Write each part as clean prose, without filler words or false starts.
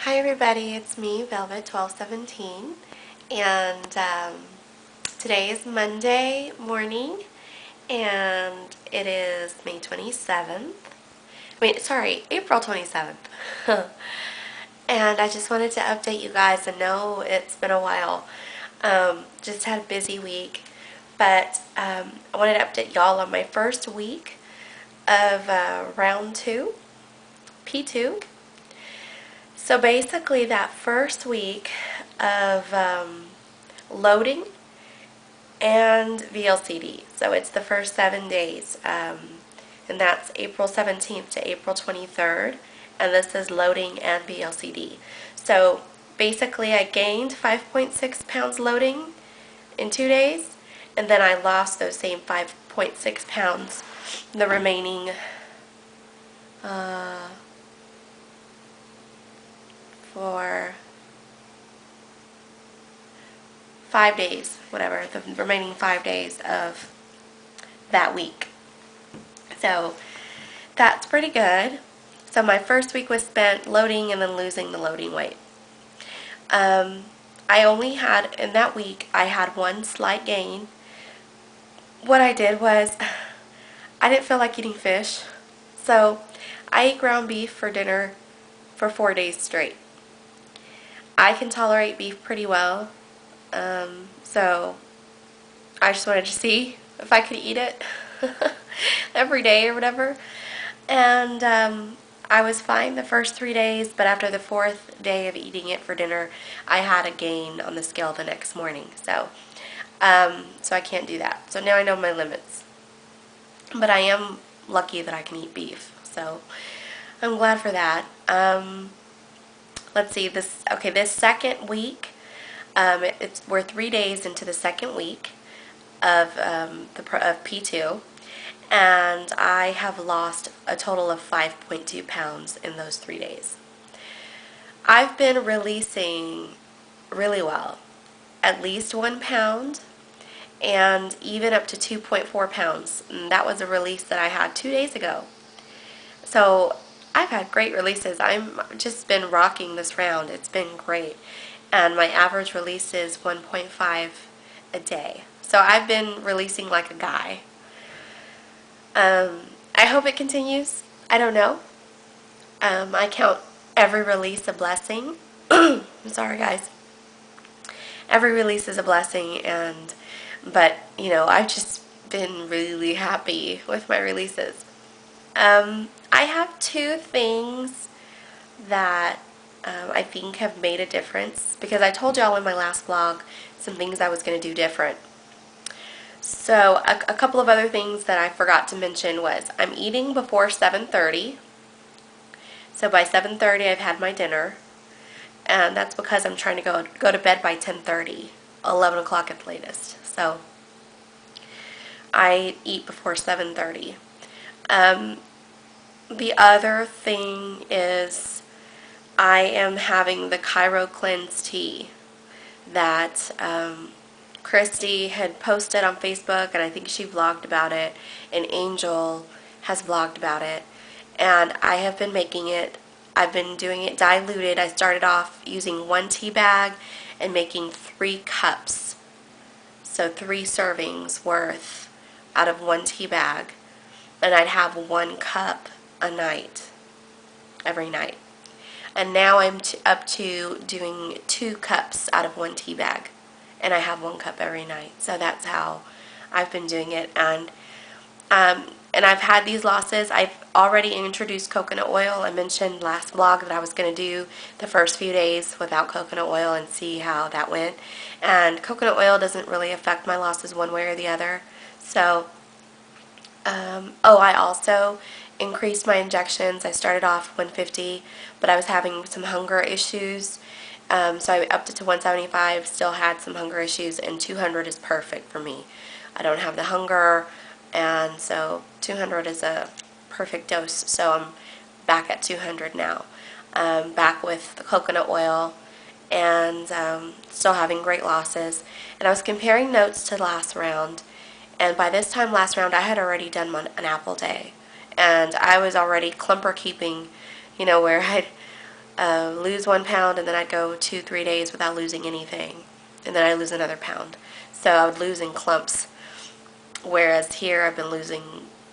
Hi everybody, it's me, Velvet1217, and today is Monday morning, and it is May 27th. April 27th. And I just wanted to update you guys. I know it's been a while. Just had a busy week, but I wanted to update y'all on my first week of round 2, P2. So basically that first week of loading and VLCD, so it's the first 7 days, and that's April 17th to April 23rd, and this is loading and VLCD. So basically I gained 5.6 pounds loading in 2 days, and then I lost those same 5.6 pounds the remaining for 5 days, whatever, the remaining 5 days of that week. So that's pretty good. So my first week was spent loading and then losing the loading weight. I only had, in that week, I had one slight gain. What I did was, I didn't feel like eating fish, so I ate ground beef for dinner for 4 days straight. I can tolerate beef pretty well, so I just wanted to see if I could eat it every day or whatever. And I was fine the first 3 days, but after the 4th day of eating it for dinner, I had a gain on the scale the next morning. So I can't do that. So now I know my limits. But I am lucky that I can eat beef, so I'm glad for that. Let's see, this second week, we're 3 days into the second week of P2, and I have lost a total of 5.2 pounds in those 3 days. I've been releasing really well, at least 1 pound, and even up to 2.4 pounds. And that was a release that I had 2 days ago. So I've had great releases. I've just been rocking this round. It's been great. And my average release is 1.5 a day. So I've been releasing like a guy. I hope it continues. I don't know. I count every release a blessing. I'm sorry, guys. Every release is a blessing, but you know, I've just been really happy with my releases. I have 2 things that I think have made a difference, because I told y'all in my last vlog some things I was going to do different. So a couple of other things that I forgot to mention was I'm eating before 7:30. So by 7:30 I've had my dinner, and that's because I'm trying to go to bed by 10:30, 11 o'clock at the latest. So I eat before 7:30. The other thing is I am having the Cairo Cleanse tea that Christy had posted on Facebook, and I think she vlogged about it, and Angel has vlogged about it, and I have been making it. I've been doing it diluted. I started off using 1 tea bag and making 3 cups, so 3 servings worth out of 1 tea bag, and I'd have 1 cup a night, every night. And now I'm up to doing 2 cups out of 1 tea bag, and I have 1 cup every night. So that's how I've been doing it. And I've had these losses. I've already introduced coconut oil. I mentioned last vlog that I was going to do the first few days without coconut oil and see how that went. And coconut oil doesn't really affect my losses one way or the other. So, I also increased my injections. I started off 150, but I was having some hunger issues. So I upped it to 175, still had some hunger issues, and 200 is perfect for me. I don't have the hunger, and so 200 is a perfect dose. So I'm back at 200 now. Back with the coconut oil, and still having great losses. And I was comparing notes to last round, and by this time last round I had already done an apple day. And I was already clumper keeping, where I'd lose 1 pound, and then I'd go 2-3 days without losing anything, and then I'd lose another pound. So I would lose in clumps, whereas here I've been losing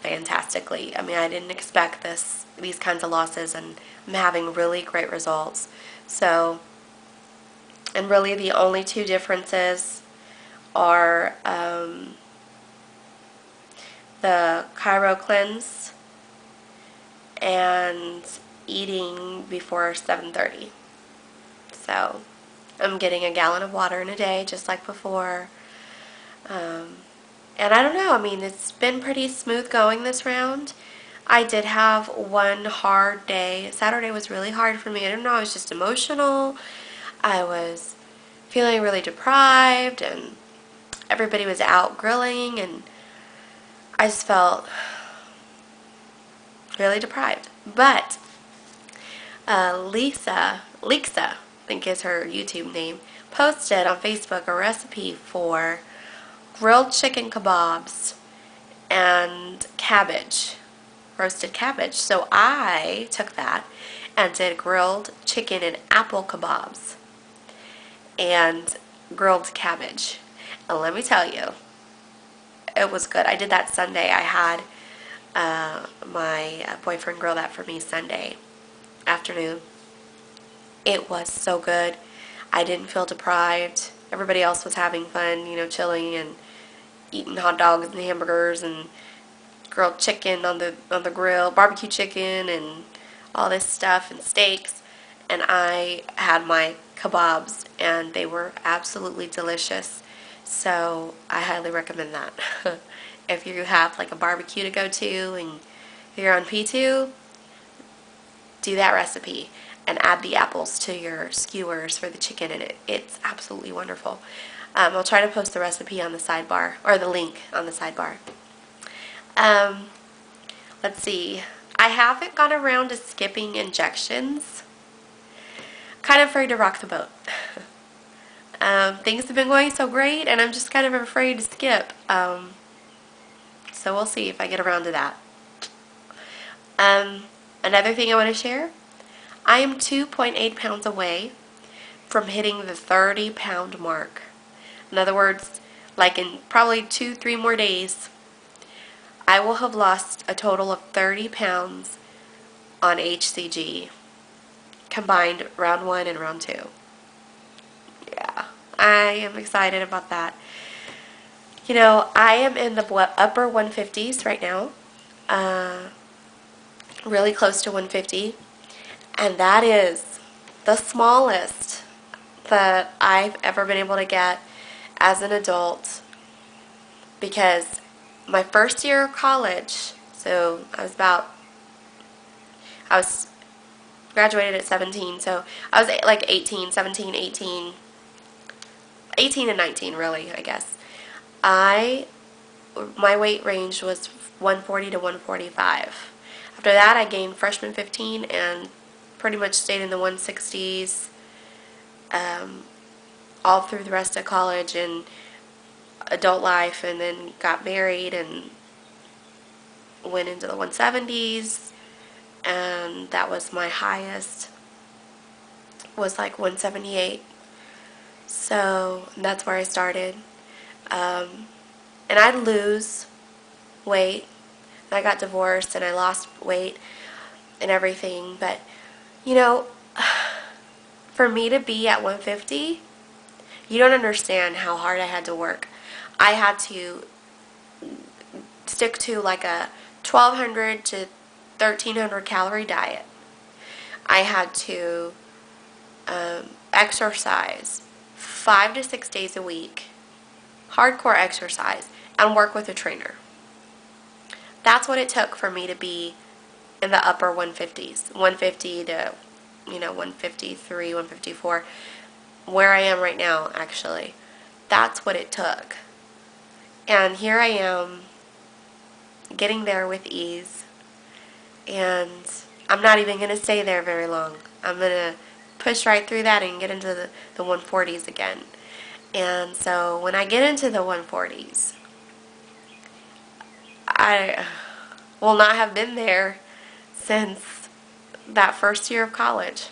fantastically. I mean, I didn't expect these kinds of losses, and I'm having really great results. So, and really the only two differences are the Chiro cleanse and eating before 7:30. So I'm getting a gallon of water in a day, just like before. And I don't know, I mean, it's been pretty smooth going this round. I did have one hard day. Saturday was really hard for me. I don't know, I was just emotional. I was feeling really deprived, and everybody was out grilling, and I just felt really deprived. But Lexa, I think is her YouTube name, posted on Facebook a recipe for grilled chicken kebabs and cabbage, roasted cabbage. So I took that and did grilled chicken and apple kebabs and grilled cabbage. And let me tell you, it was good. I did that Sunday. I had my boyfriend grill that for me Sunday afternoon. It was so good. I didn't feel deprived. Everybody else was having fun, you know, chilling and eating hot dogs and hamburgers and grilled chicken on the grill, barbecue chicken and all this stuff and steaks. And I had my kebabs, and they were absolutely delicious. So I highly recommend that. If you have like a barbecue to go to and you're on P2, do that recipe and add the apples to your skewers for the chicken, and it's absolutely wonderful. I'll try to post the recipe on the sidebar, or the link on the sidebar. Let's see. I haven't gone around to skipping injections. Kind of afraid to rock the boat. Things have been going so great, and I'm just kind of afraid to skip. So we'll see if I get around to that. Another thing I want to share, I am 2.8 pounds away from hitting the 30-pound mark. In other words, like in probably 2-3 more days, I will have lost a total of 30 pounds on HCG, combined round 1 and round 2. Yeah, I am excited about that. You know, I am in the upper 150s right now, really close to 150, and that is the smallest that I've ever been able to get as an adult, because my first year of college, so I was graduated at 17, so I was like 17, 18 and 19 really, I guess. My weight range was 140 to 145. After that, I gained freshman 15 and pretty much stayed in the 160s all through the rest of college and adult life, and then got married and went into the 170s, and that was my highest, was like 178. So that's where I started. And I'd lose weight. I got divorced and I lost weight and everything, but you know, for me to be at 150, you don't understand how hard I had to work. I had to stick to like a 1,200 to 1,300 calorie diet. I had to exercise 5 to 6 days a week, hardcore exercise, and work with a trainer. That's what it took for me to be in the upper 150s, 150 to 153, 154, where I am right now, actually. That's what it took. And here I am, getting there with ease, and I'm not even going to stay there very long. I'm going to push right through that and get into the 140s again. And so when I get into the 140s, I will not have been there since that first year of college.